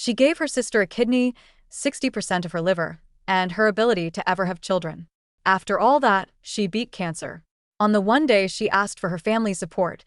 She gave her sister a kidney, 60% of her liver, and her ability to ever have children. After all that, she beat cancer. On the one day she asked for her family's support,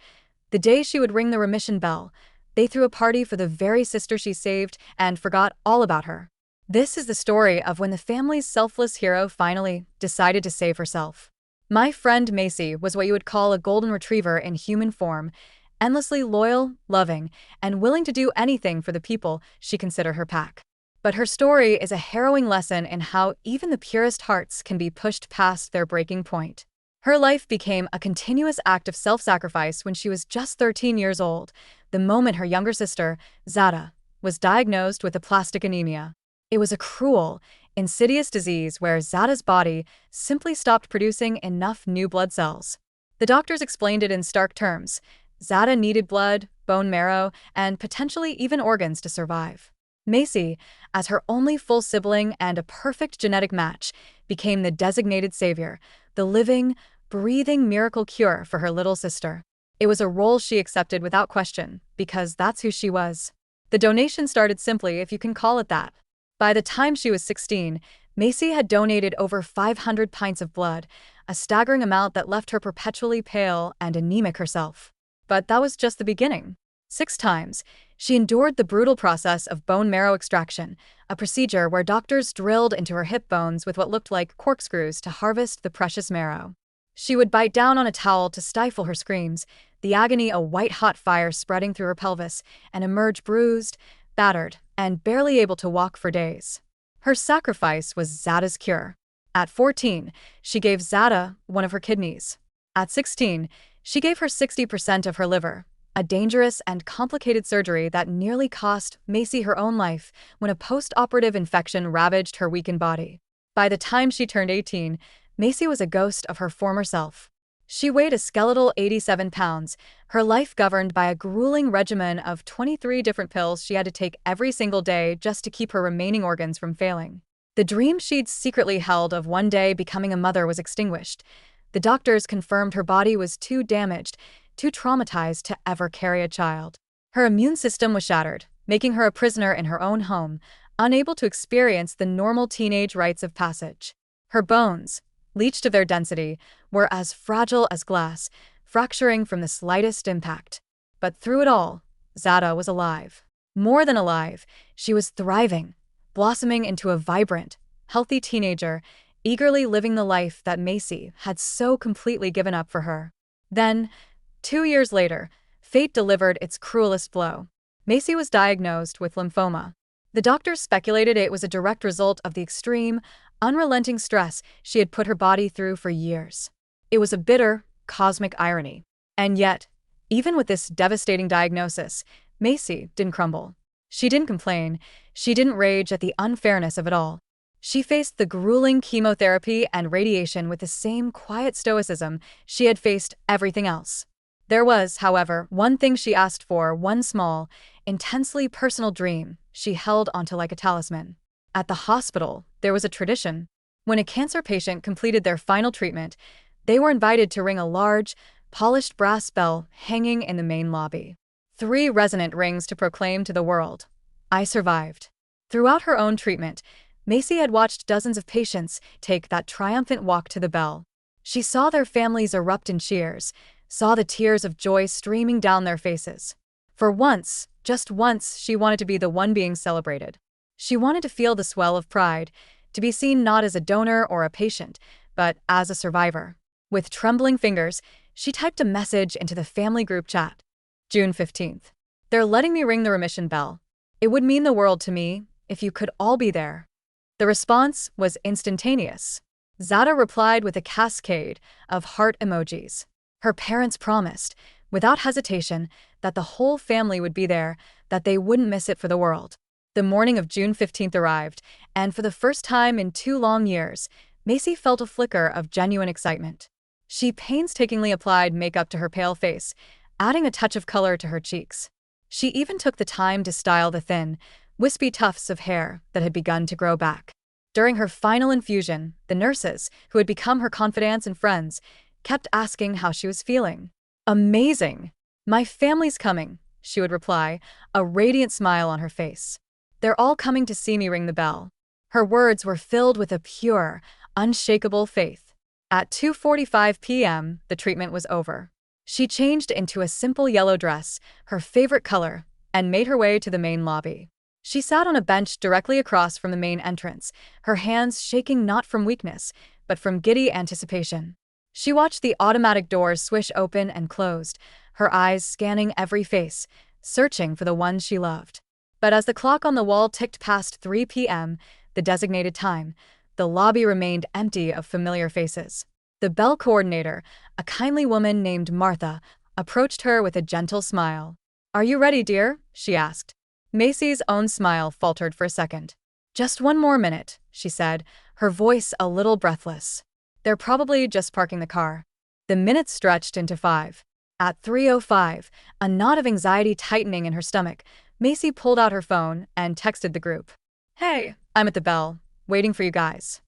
the day she would ring the remission bell, they threw a party for the very sister she saved and forgot all about her. This is the story of when the family's selfless hero finally decided to save herself. My friend Macy was what you would call a golden retriever in human form, endlessly loyal, loving, and willing to do anything for the people she considered her pack. But her story is a harrowing lesson in how even the purest hearts can be pushed past their breaking point. Her life became a continuous act of self-sacrifice when she was just 13 years old, the moment her younger sister, Zada, was diagnosed with aplastic anemia. It was a cruel, insidious disease where Zada's body simply stopped producing enough new blood cells. The doctors explained it in stark terms. Zada needed blood, bone marrow, and potentially even organs to survive. Macy, as her only full sibling and a perfect genetic match, became the designated savior, the living, breathing miracle cure for her little sister. It was a role she accepted without question, because that's who she was. The donation started simply, if you can call it that. By the time she was 16, Macy had donated over 500 pints of blood, a staggering amount that left her perpetually pale and anemic herself. But that was just the beginning. 6 times, she endured the brutal process of bone marrow extraction, a procedure where doctors drilled into her hip bones with what looked like corkscrews to harvest the precious marrow. She would bite down on a towel to stifle her screams, the agony a white-hot fire spreading through her pelvis, and emerge bruised, battered, and barely able to walk for days. Her sacrifice was Zada's cure. At 14, she gave Zada one of her kidneys. At 16, she gave her 60% of her liver, a dangerous and complicated surgery that nearly cost Macy her own life when a post-operative infection ravaged her weakened body. By the time she turned 18, Macy was a ghost of her former self. She weighed a skeletal 87 pounds, her life governed by a grueling regimen of 23 different pills she had to take every single day just to keep her remaining organs from failing. The dream she'd secretly held of one day becoming a mother was extinguished. The doctors confirmed her body was too damaged, too traumatized to ever carry a child. Her immune system was shattered, making her a prisoner in her own home, unable to experience the normal teenage rites of passage. Her bones, leached of their density, were as fragile as glass, fracturing from the slightest impact. But through it all, Zada was alive. More than alive, she was thriving, blossoming into a vibrant, healthy teenager, eagerly living the life that Macy had so completely given up for her. Then, 2 years later, fate delivered its cruelest blow. Macy was diagnosed with lymphoma. The doctors speculated it was a direct result of the extreme, unrelenting stress she had put her body through for years. It was a bitter, cosmic irony. And yet, even with this devastating diagnosis, Macy didn't crumble. She didn't complain. She didn't rage at the unfairness of it all. She faced the grueling chemotherapy and radiation with the same quiet stoicism she had faced everything else. There was, however, one thing she asked for, one small, intensely personal dream she held onto like a talisman. At the hospital, there was a tradition. When a cancer patient completed their final treatment, they were invited to ring a large, polished brass bell hanging in the main lobby. 3 resonant rings to proclaim to the world, "I survived." Throughout her own treatment, Macy had watched dozens of patients take that triumphant walk to the bell. She saw their families erupt in cheers, saw the tears of joy streaming down their faces. For once, just once, she wanted to be the one being celebrated. She wanted to feel the swell of pride, to be seen not as a donor or a patient, but as a survivor. With trembling fingers, she typed a message into the family group chat. June 15th. They're letting me ring the remission bell. It would mean the world to me if you could all be there. The response was instantaneous. Zada replied with a cascade of heart emojis. Her parents promised, without hesitation, that the whole family would be there, that they wouldn't miss it for the world. The morning of June 15th arrived, and for the first time in 2 long years, Macy felt a flicker of genuine excitement. She painstakingly applied makeup to her pale face, adding a touch of color to her cheeks. She even took the time to style the thin, wispy tufts of hair that had begun to grow back. During her final infusion, the nurses, who had become her confidants and friends, kept asking how she was feeling. "Amazing! My family's coming," she would reply, a radiant smile on her face. They're all coming to see me ring the bell." Her words were filled with a pure, unshakable faith. At 2:45 p.m., the treatment was over. She changed into a simple yellow dress, her favorite color, and made her way to the main lobby. She sat on a bench directly across from the main entrance, her hands shaking not from weakness, but from giddy anticipation. She watched the automatic doors swish open and closed, her eyes scanning every face, searching for the one she loved. But as the clock on the wall ticked past 3 p.m., the designated time, the lobby remained empty of familiar faces. The bell coordinator, a kindly woman named Martha, approached her with a gentle smile. "Are you ready, dear?" she asked. Macy's own smile faltered for a second. "Just one more minute," she said, her voice a little breathless. "They're probably just parking the car." The minutes stretched into 5. At 3:05, a knot of anxiety tightening in her stomach, Macy pulled out her phone and texted the group. "Hey, I'm at the bell, waiting for you guys."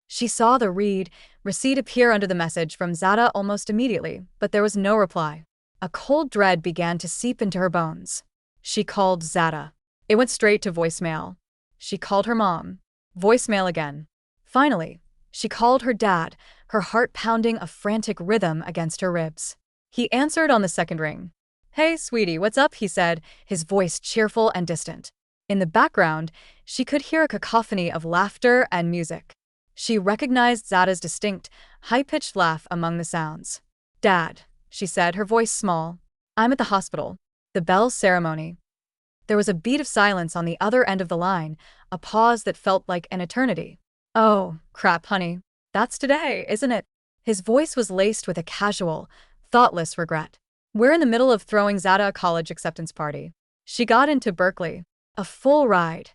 She saw the receipt appear under the message from Zada almost immediately, but there was no reply. A cold dread began to seep into her bones. She called Zada. It went straight to voicemail. She called her mom. Voicemail again. Finally, she called her dad, her heart pounding a frantic rhythm against her ribs. He answered on the second ring. "Hey, sweetie, what's up?" he said, his voice cheerful and distant. In the background, she could hear a cacophony of laughter and music. She recognized Zada's distinct, high-pitched laugh among the sounds. "Dad," she said, her voice small. "I'm at the hospital. The bell ceremony." There was a beat of silence on the other end of the line, a pause that felt like an eternity. "Oh, crap, honey. That's today, isn't it?" His voice was laced with a casual, thoughtless regret. "We're in the middle of throwing Zada a college acceptance party. She got into Berkeley. A full ride."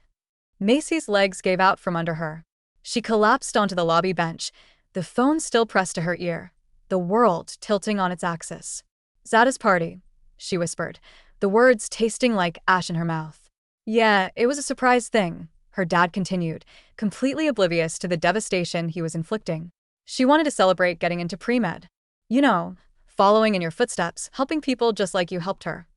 Macy's legs gave out from under her. She collapsed onto the lobby bench, the phone still pressed to her ear, the world tilting on its axis. "Zada's party," she whispered, the words tasting like ash in her mouth. "Yeah, it was a surprise thing," her dad continued, completely oblivious to the devastation he was inflicting. "She wanted to celebrate getting into pre-med. You know, following in your footsteps, helping people just like you helped her."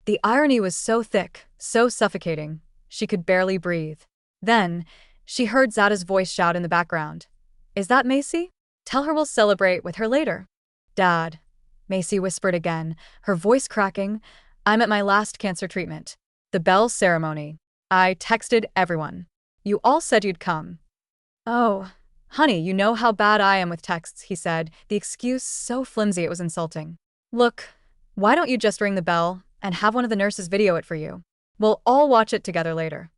The irony was so thick, so suffocating, she could barely breathe. Then, she heard Zada's voice shout in the background. "Is that Macy? Tell her we'll celebrate with her later." "Dad," Macy whispered again, her voice cracking, "I'm at my last cancer treatment. The bell ceremony. I texted everyone. You all said you'd come." "Oh, honey, you know how bad I am with texts," he said, the excuse so flimsy it was insulting. "Look, why don't you just ring the bell and have one of the nurses video it for you? We'll all watch it together later."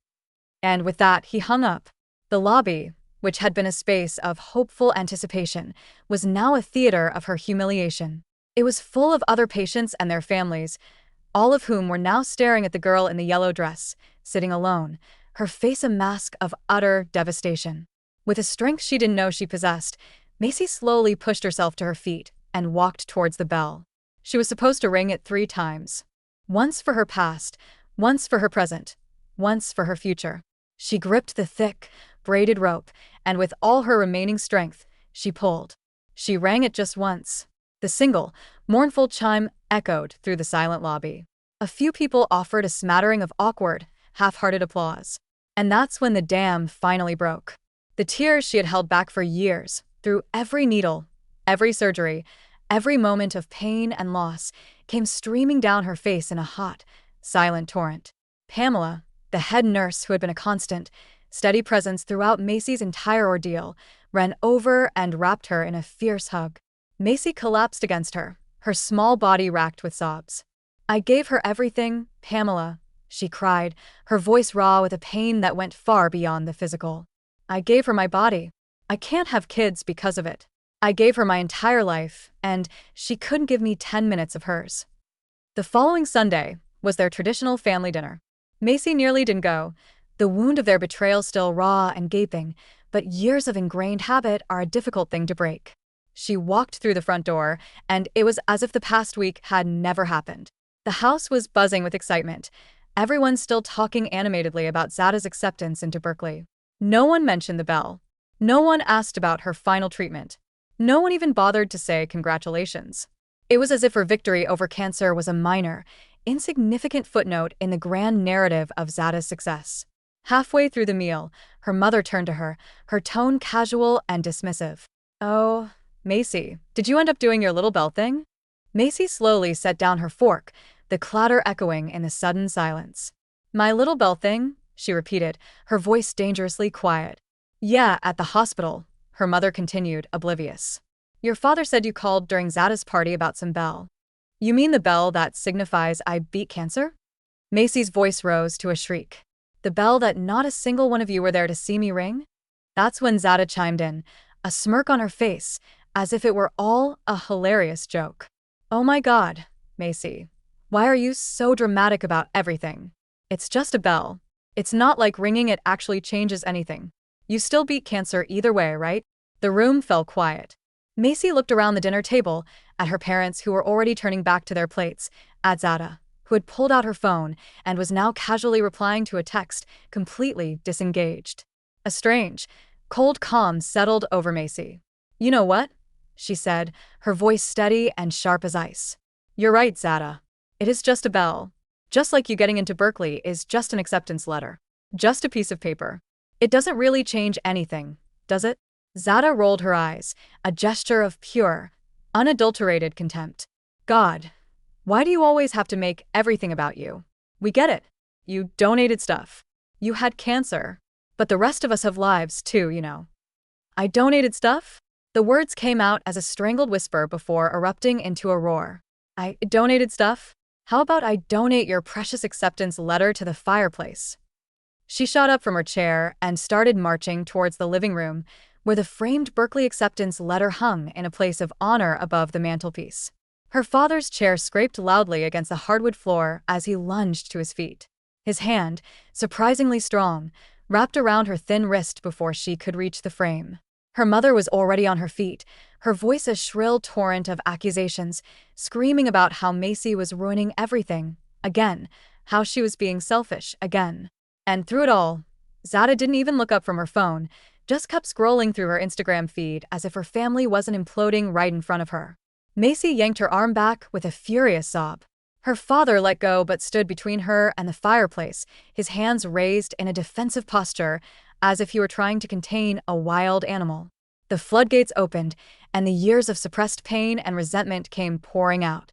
And with that, he hung up. The lobby, which had been a space of hopeful anticipation, was now a theater of her humiliation. It was full of other patients and their families, all of whom were now staring at the girl in the yellow dress, sitting alone, her face a mask of utter devastation. With a strength she didn't know she possessed, Macy slowly pushed herself to her feet and walked towards the bell. She was supposed to ring it 3 times. Once for her past, once for her present, once for her future. She gripped the thick, braided rope, and with all her remaining strength, she pulled. She rang it just once. The single, mournful chime echoed through the silent lobby. A few people offered a smattering of awkward, half-hearted applause. And that's when the dam finally broke. The tears she had held back for years, through every needle, every surgery, every moment of pain and loss, came streaming down her face in a hot, silent torrent. Pamela, the head nurse who had been a constant, steady presence throughout Macy's entire ordeal, ran over and wrapped her in a fierce hug. Macy collapsed against her, her small body racked with sobs. "I gave her everything, Pamela," she cried, her voice raw with a pain that went far beyond the physical. "I gave her my body. I can't have kids because of it. I gave her my entire life, and she couldn't give me 10 minutes of hers." The following Sunday was their traditional family dinner. Macy nearly didn't go, the wound of their betrayal still raw and gaping, but years of ingrained habit are a difficult thing to break. She walked through the front door, and it was as if the past week had never happened. The house was buzzing with excitement, everyone still talking animatedly about Zada's acceptance into Berkeley. No one mentioned the bell. No one asked about her final treatment. No one even bothered to say congratulations. It was as if her victory over cancer was a minor, insignificant footnote in the grand narrative of Zada's success. Halfway through the meal, her mother turned to her, her tone casual and dismissive. "Oh, Macy, did you end up doing your little bell thing?" Macy slowly set down her fork, the clatter echoing in the sudden silence. "My little bell thing?" she repeated, her voice dangerously quiet. "Yeah, at the hospital," her mother continued, oblivious. "Your father said you called during Zada's party about some bell." "You mean the bell that signifies I beat cancer?" Macy's voice rose to a shriek. "The bell that not a single one of you were there to see me ring?" That's when Zada chimed in, a smirk on her face, as if it were all a hilarious joke. "Oh my God, Macy. Why are you so dramatic about everything? It's just a bell. It's not like ringing it actually changes anything. You still beat cancer either way, right?" The room fell quiet. Macy looked around the dinner table, at her parents who were already turning back to their plates, at Zada, who had pulled out her phone and was now casually replying to a text, completely disengaged. A strange, cold calm settled over Macy. "You know what?" she said, her voice steady and sharp as ice. "You're right, Zada. It is just a bell. Just like you getting into Berkeley is just an acceptance letter. Just a piece of paper. It doesn't really change anything, does it?" Zada rolled her eyes, a gesture of pure, unadulterated contempt. "God, why do you always have to make everything about you? We get it. You donated stuff. You had cancer. But the rest of us have lives too, you know." "I donated stuff?" The words came out as a strangled whisper before erupting into a roar. "I donated stuff? How about I donate your precious acceptance letter to the fireplace?" She shot up from her chair and started marching towards the living room, where the framed Berkeley acceptance letter hung in a place of honor above the mantelpiece. Her father's chair scraped loudly against the hardwood floor as he lunged to his feet. His hand, surprisingly strong, wrapped around her thin wrist before she could reach the frame. Her mother was already on her feet, her voice a shrill torrent of accusations, screaming about how Macy was ruining everything, again, how she was being selfish, again. And through it all, Zada didn't even look up from her phone, just kept scrolling through her Instagram feed as if her family wasn't imploding right in front of her. Macy yanked her arm back with a furious sob. Her father let go but stood between her and the fireplace, his hands raised in a defensive posture, as if he were trying to contain a wild animal. The floodgates opened, and the years of suppressed pain and resentment came pouring out.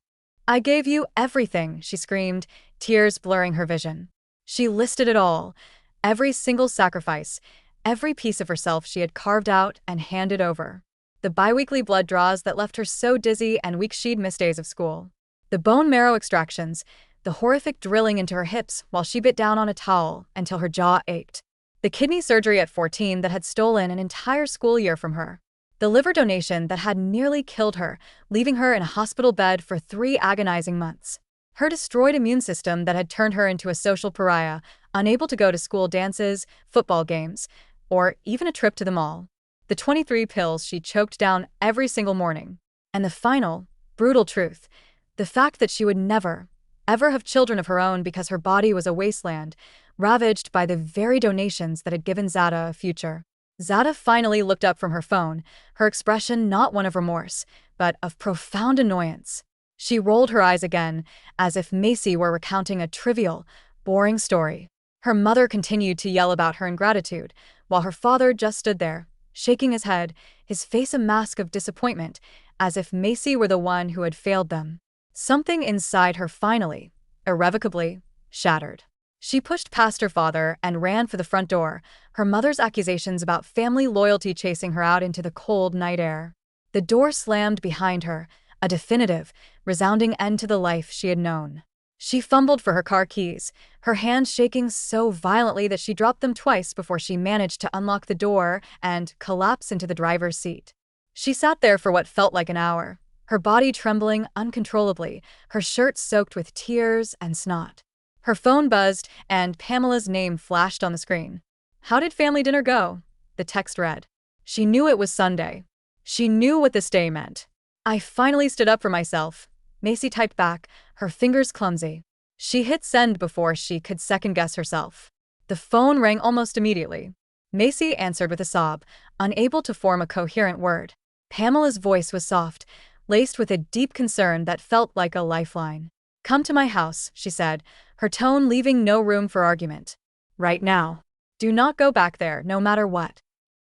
"I gave you everything," she screamed, tears blurring her vision. She listed it all, every single sacrifice, every piece of herself she had carved out and handed over. The biweekly blood draws that left her so dizzy and weak she'd missed days of school. The bone marrow extractions, the horrific drilling into her hips while she bit down on a towel until her jaw ached. The kidney surgery at 14 that had stolen an entire school year from her. The liver donation that had nearly killed her, leaving her in a hospital bed for 3 agonizing months. Her destroyed immune system that had turned her into a social pariah, unable to go to school dances, football games, or even a trip to the mall. The 23 pills she choked down every single morning. And the final, brutal truth, the fact that she would never, ever have children of her own because her body was a wasteland, ravaged by the very donations that had given Zada a future. Zada finally looked up from her phone, her expression not one of remorse, but of profound annoyance. She rolled her eyes again, as if Macy were recounting a trivial, boring story. Her mother continued to yell about her ingratitude, while her father just stood there, shaking his head, his face a mask of disappointment, as if Macy were the one who had failed them. Something inside her finally, irrevocably, shattered. She pushed past her father and ran for the front door, her mother's accusations about family loyalty chasing her out into the cold night air. The door slammed behind her, a definitive, resounding end to the life she had known. She fumbled for her car keys, her hands shaking so violently that she dropped them twice before she managed to unlock the door and collapse into the driver's seat. She sat there for what felt like an hour, her body trembling uncontrollably, her shirt soaked with tears and snot. Her phone buzzed, and Pamela's name flashed on the screen. "How did family dinner go?" the text read. She knew it was Sunday. She knew what this day meant. "I finally stood up for myself," Macy typed back, her fingers clumsy. She hit send before she could second-guess herself. The phone rang almost immediately. Macy answered with a sob, unable to form a coherent word. Pamela's voice was soft, laced with a deep concern that felt like a lifeline. "Come to my house," she said, her tone leaving no room for argument. "Right now." Do not go back there, no matter what.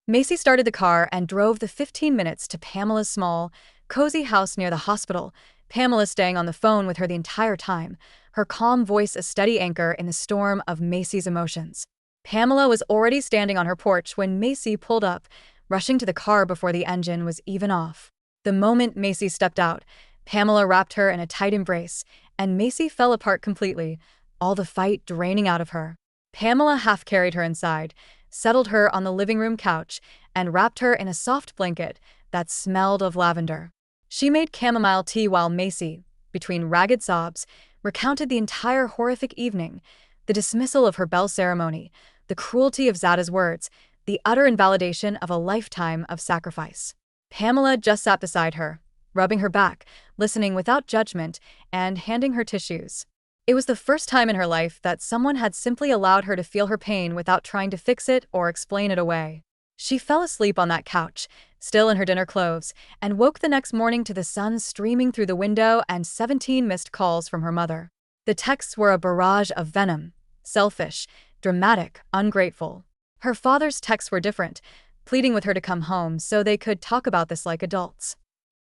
Macy started the car and drove the 15 minutes to Pamela's small, cozy house near the hospital, Pamela staying on the phone with her the entire time, her calm voice a steady anchor in the storm of Macy's emotions. Pamela was already standing on her porch when Macy pulled up, rushing to the car before the engine was even off. The moment Macy stepped out, Pamela wrapped her in a tight embrace, and Macy fell apart completely, all the fight draining out of her. Pamela half carried her inside, settled her on the living room couch, and wrapped her in a soft blanket that smelled of lavender. She made chamomile tea while Macy, between ragged sobs, recounted the entire horrific evening, the dismissal of her bell ceremony, the cruelty of Zada's words, the utter invalidation of a lifetime of sacrifice. Pamela just sat beside her, rubbing her back, listening without judgment, and handing her tissues. It was the first time in her life that someone had simply allowed her to feel her pain without trying to fix it or explain it away. She fell asleep on that couch, still in her dinner clothes, and woke the next morning to the sun streaming through the window and 17 missed calls from her mother. The texts were a barrage of venom, selfish, dramatic, ungrateful. Her father's texts were different, pleading with her to come home so they could talk about this like adults.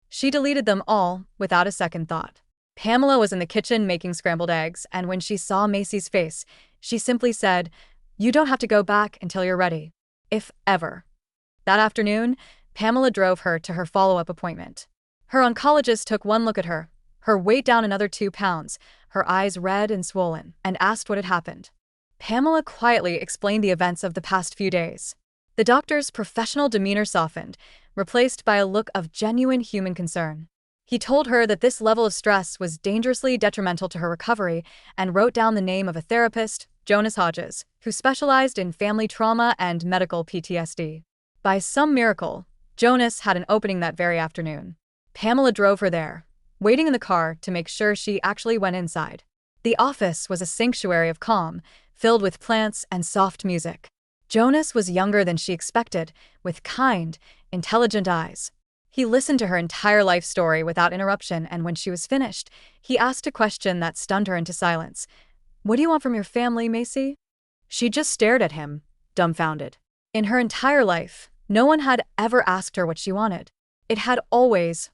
She deleted them all without a second thought. Pamela was in the kitchen making scrambled eggs, and when she saw Macy's face, she simply said, "You don't have to go back until you're ready. If ever." That afternoon, Pamela drove her to her follow-up appointment. Her oncologist took one look at her, her weight down another 2 pounds, her eyes red and swollen, and asked what had happened. Pamela quietly explained the events of the past few days. The doctor's professional demeanor softened, replaced by a look of genuine human concern. He told her that this level of stress was dangerously detrimental to her recovery and wrote down the name of a therapist, Jonas Hodges, who specialized in family trauma and medical PTSD. By some miracle, Jonas had an opening that very afternoon. Pamela drove her there, waiting in the car to make sure she actually went inside. The office was a sanctuary of calm, filled with plants and soft music. Jonas was younger than she expected, with kind, intelligent eyes. He listened to her entire life story without interruption, and when she was finished, he asked a question that stunned her into silence. "What do you want from your family, Macy?" She just stared at him, dumbfounded. In her entire life, no one had ever asked her what she wanted. It had always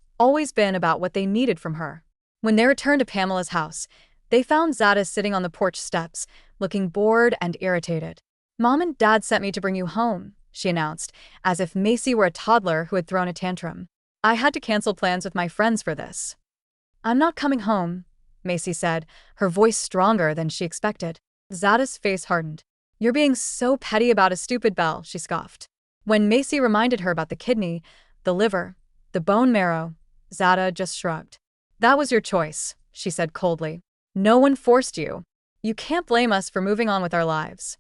been about what they needed from her. When they returned to Pamela's house, they found Zada sitting on the porch steps, looking bored and irritated. "Mom and Dad sent me to bring you home," she announced, as if Macy were a toddler who had thrown a tantrum. "I had to cancel plans with my friends for this." "I'm not coming home," Macy said, her voice stronger than she expected. Zada's face hardened. "You're being so petty about a stupid bell," she scoffed. When Macy reminded her about the kidney, the liver, the bone marrow, Zada just shrugged. "That was your choice," she said coldly. "No one forced you. You can't blame us for moving on with our lives."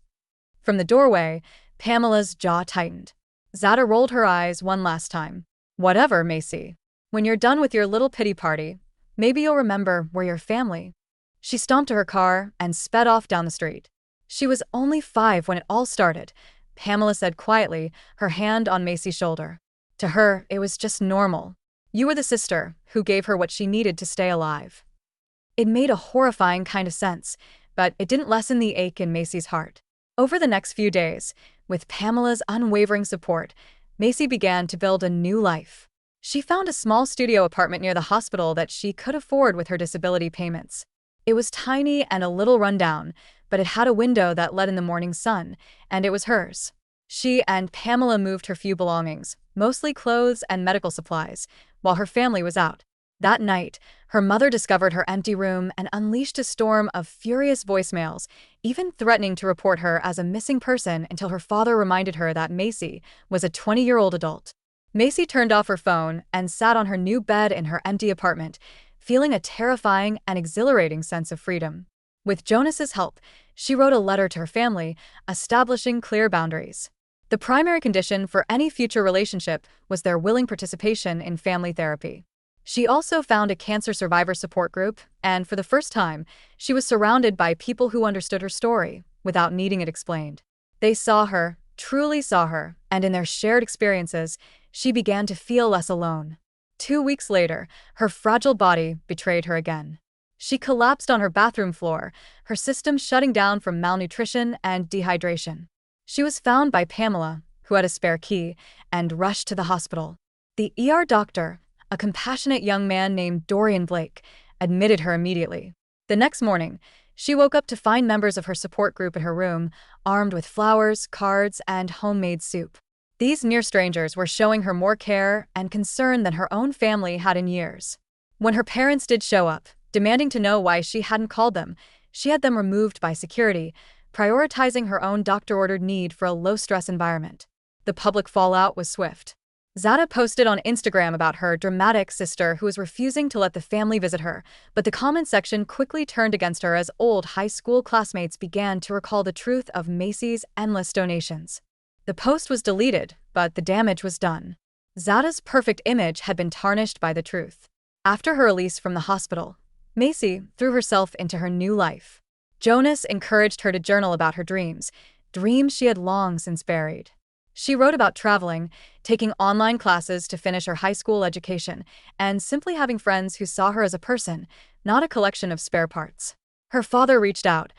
From the doorway, Pamela's jaw tightened. Zada rolled her eyes one last time. "Whatever, Macy. When you're done with your little pity party, maybe you'll remember we're your family." She stomped to her car and sped off down the street. She was only 5 when it all started, Pamela said quietly, her hand on Macy's shoulder. To her, it was just normal. You were the sister who gave her what she needed to stay alive. It made a horrifying kind of sense, but it didn't lessen the ache in Macy's heart. Over the next few days, with Pamela's unwavering support, Macy began to build a new life. She found a small studio apartment near the hospital that she could afford with her disability payments. It was tiny and a little rundown, but it had a window that let in the morning sun, and it was hers. She and Pamela moved her few belongings, mostly clothes and medical supplies, while her family was out. That night, her mother discovered her empty room and unleashed a storm of furious voicemails, even threatening to report her as a missing person until her father reminded her that Macy was a 20-year-old adult. Macy turned off her phone and sat on her new bed in her empty apartment, feeling a terrifying and exhilarating sense of freedom. With Jonas's help, she wrote a letter to her family, establishing clear boundaries. The primary condition for any future relationship was their willing participation in family therapy. She also found a cancer survivor support group, and for the first time, she was surrounded by people who understood her story, without needing it explained. They saw her, truly saw her, and in their shared experiences, she began to feel less alone. 2 weeks later, her fragile body betrayed her again. She collapsed on her bathroom floor, her system shutting down from malnutrition and dehydration. She was found by Pamela, who had a spare key, and rushed to the hospital. The ER doctor, a compassionate young man named Dorian Blake, admitted her immediately. The next morning, she woke up to find members of her support group in her room, armed with flowers, cards, and homemade soup. These near strangers were showing her more care and concern than her own family had in years. When her parents did show up, demanding to know why she hadn't called them, she had them removed by security, prioritizing her own doctor-ordered need for a low-stress environment. The public fallout was swift. Zada posted on Instagram about her dramatic sister who was refusing to let the family visit her, but the comment section quickly turned against her as old high school classmates began to recall the truth of Macy's endless donations. The post was deleted, but the damage was done. Zada's perfect image had been tarnished by the truth. After her release from the hospital, Macy threw herself into her new life. Jonas encouraged her to journal about her dreams she had long since buried. She wrote about traveling, taking online classes to finish her high school education, and simply having friends who saw her as a person, not a collection of spare parts. Her father reached out,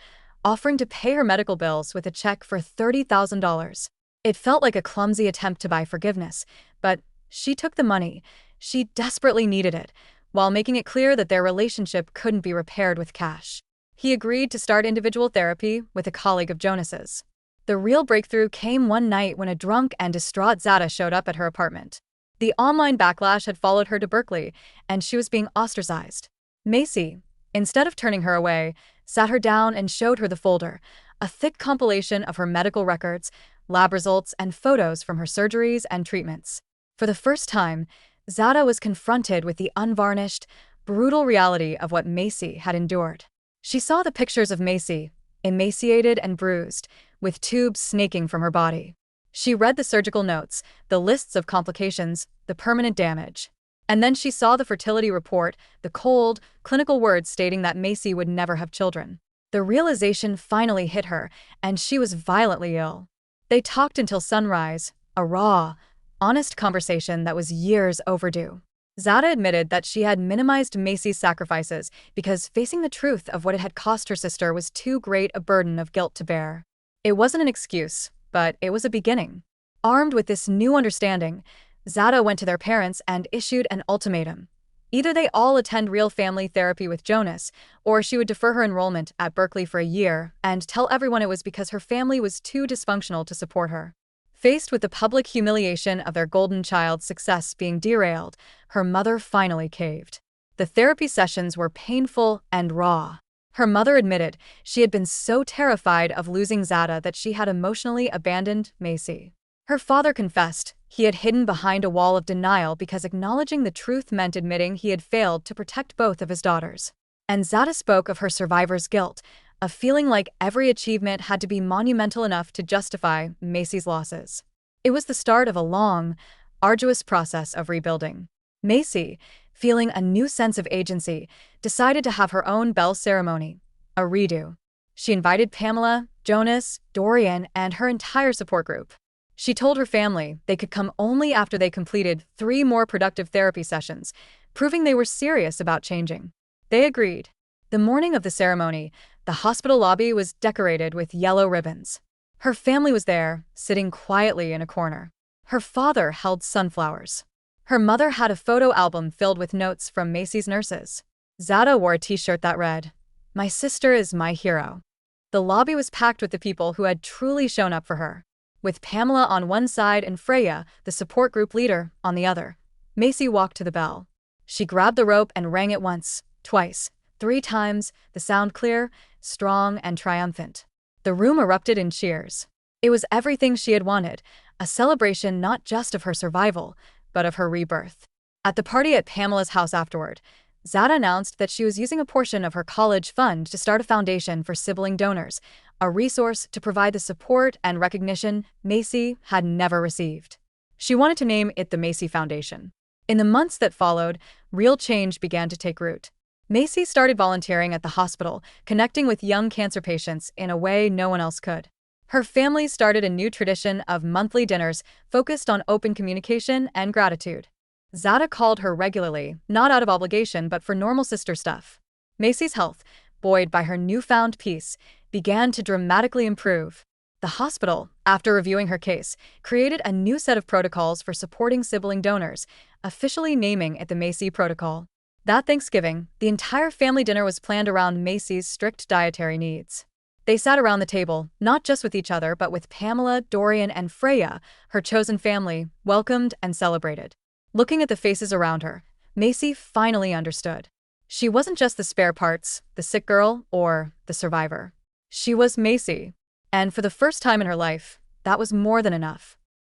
offering to pay her medical bills with a check for $30,000. It felt like a clumsy attempt to buy forgiveness, but she took the money. She desperately needed it, while making it clear that their relationship couldn't be repaired with cash. He agreed to start individual therapy with a colleague of Jonas's. The real breakthrough came one night when a drunk and distraught Zada showed up at her apartment. The online backlash had followed her to Berkeley, and she was being ostracized. Macy, instead of turning her away, sat her down and showed her the folder, a thick compilation of her medical records, lab results, and photos from her surgeries and treatments. For the first time, Zada was confronted with the unvarnished, brutal reality of what Macy had endured. She saw the pictures of Macy, emaciated and bruised, with tubes snaking from her body. She read the surgical notes, the lists of complications, the permanent damage. And then she saw the fertility report, the cold, clinical words stating that Macy would never have children. The realization finally hit her, and she was violently ill. They talked until sunrise, a raw, honest conversation that was years overdue. Zada admitted that she had minimized Macy's sacrifices because facing the truth of what it had cost her sister was too great a burden of guilt to bear. It wasn't an excuse, but it was a beginning. Armed with this new understanding, Zada went to their parents and issued an ultimatum. Either they all attend real family therapy with Jonas, or she would defer her enrollment at Berkeley for a year and tell everyone it was because her family was too dysfunctional to support her. Faced with the public humiliation of their golden child's success being derailed, her mother finally caved. The therapy sessions were painful and raw. Her mother admitted she had been so terrified of losing Zada that she had emotionally abandoned Macy. Her father confessed he had hidden behind a wall of denial because acknowledging the truth meant admitting he had failed to protect both of his daughters. And Zada spoke of her survivor's guilt, a feeling like every achievement had to be monumental enough to justify Macy's losses. It was the start of a long, arduous process of rebuilding. Macy, feeling a new sense of agency, decided to have her own bell ceremony, a redo. She invited Pamela, Jonas, Dorian, and her entire support group. She told her family they could come only after they completed 3 more productive therapy sessions, proving they were serious about changing. They agreed. The morning of the ceremony, the hospital lobby was decorated with yellow ribbons. Her family was there, sitting quietly in a corner. Her father held sunflowers. Her mother had a photo album filled with notes from Macy's nurses. Zada wore a t-shirt that read, "My sister is my hero." The lobby was packed with the people who had truly shown up for her. With Pamela on one side and Freya, the support group leader, on the other, Macy walked to the bell. She grabbed the rope and rang it once, twice, 3 times, the sound clear, strong, and triumphant. The room erupted in cheers. It was everything she had wanted, a celebration not just of her survival, but of her rebirth. At the party at Pamela's house afterward, Zada announced that she was using a portion of her college fund to start a foundation for sibling donors, a resource to provide the support and recognition Macy had never received. She wanted to name it the Macy Foundation. In the months that followed, real change began to take root. Macy started volunteering at the hospital, connecting with young cancer patients in a way no one else could. Her family started a new tradition of monthly dinners focused on open communication and gratitude. Zada called her regularly, not out of obligation but for normal sister stuff. Macy's health, buoyed by her newfound peace, began to dramatically improve. The hospital, after reviewing her case, created a new set of protocols for supporting sibling donors, officially naming it the Macy Protocol. That Thanksgiving, the entire family dinner was planned around Macy's strict dietary needs. They sat around the table, not just with each other but with Pamela, Dorian, and Freya, her chosen family, welcomed and celebrated. Looking at the faces around her, Macy finally understood. She wasn't just the spare parts, the sick girl, or the survivor. She was Macy. And for the first time in her life, that was more than enough.